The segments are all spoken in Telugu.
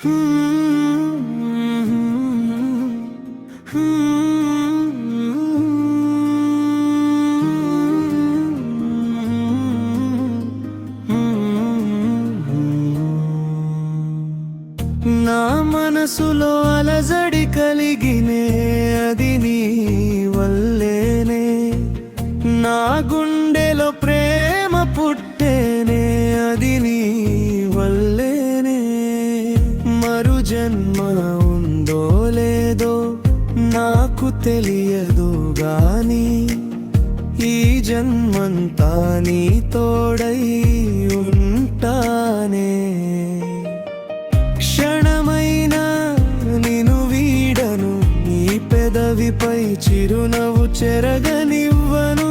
నా మనసులో అలజడి కలిగినే అది నీ వల్లేనే, నా గుండెలో ప్రేమ పుట్టేనే అది నీ వల్లేనే. మరు జన్మ ఉందో లేదో నాకు తెలియదు గాని, ఈ జన్మంతా నీ తోడై ఉంటానే. క్షణమైనా నిన్ను వీడను, నీ పెదవిపై చిరునవ్వు చెరగనివ్వను.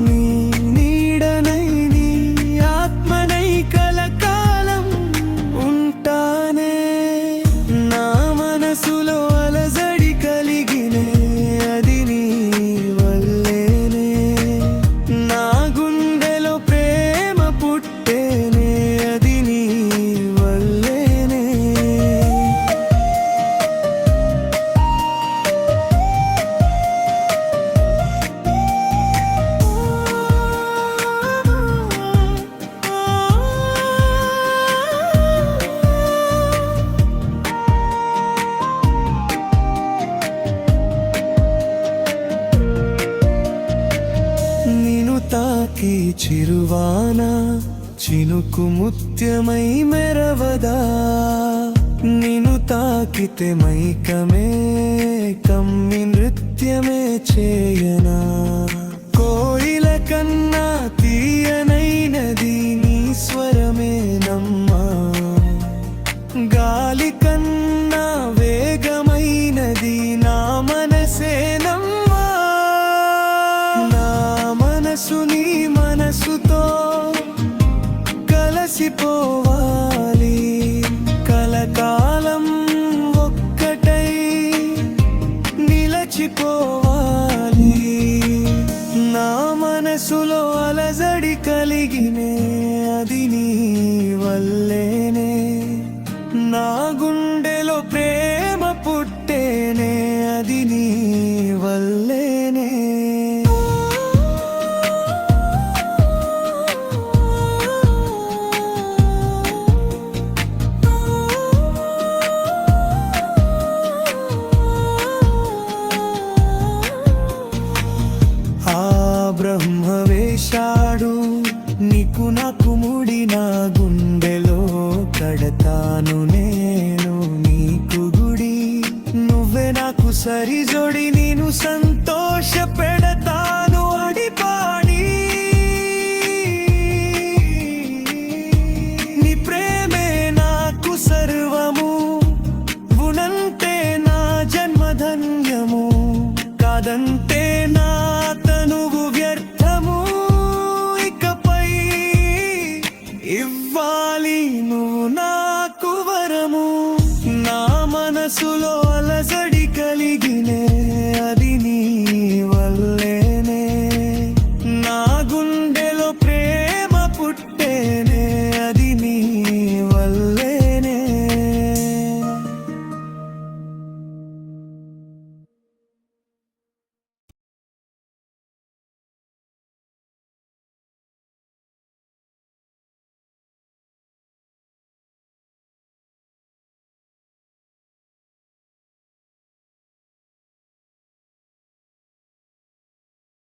నీ నీడనై నీ ఆత్మనై కలకాలం ఉంటానే. నా మనసులో అలజడి కలిగినే అది నీ వల్లేనే, నా గుండెలో ప్రేమ పుట్టేనే అది నీ వల్లేనే. నిన్ను తాకి చిరువాన చినుకు ముత్యమై మెరవదా, నిన్ను తాకితే మైకమే కమ్మి నృత్యమే చేయనా. కోయిల కన్నా తీయనైనది నీ స్వరమే నమ్మా, గాలి కన్నా వేగమైనది నా మనసే నమ్మా. నా మనసు నీ మనసుతో కలిసిపోవాలి, కలకాలం ఒక్కటై నిలచిపోవాలి. నా మనసులో అలజడి కలిగినే అది నీ వల్లేనే, నా గుండెలో ప్రేమ పుట్టేనే అది నీ వల్లేనే. బ్రహ్మ వేశాడు నీకు నాకు ముడి, నా గుండెలో కడతాను నేను నీకు గుడి. నువ్వే నాకు సరిజోడి, నేను సంతోష పెడతాను అడిపాడి. నీ ప్రేమే నాకు సర్వము, ఉనంటే నా జన్మధన్యము, కాదంటే నా తనువు వ్యర్థము. ఇకపై ఇవ్వాలి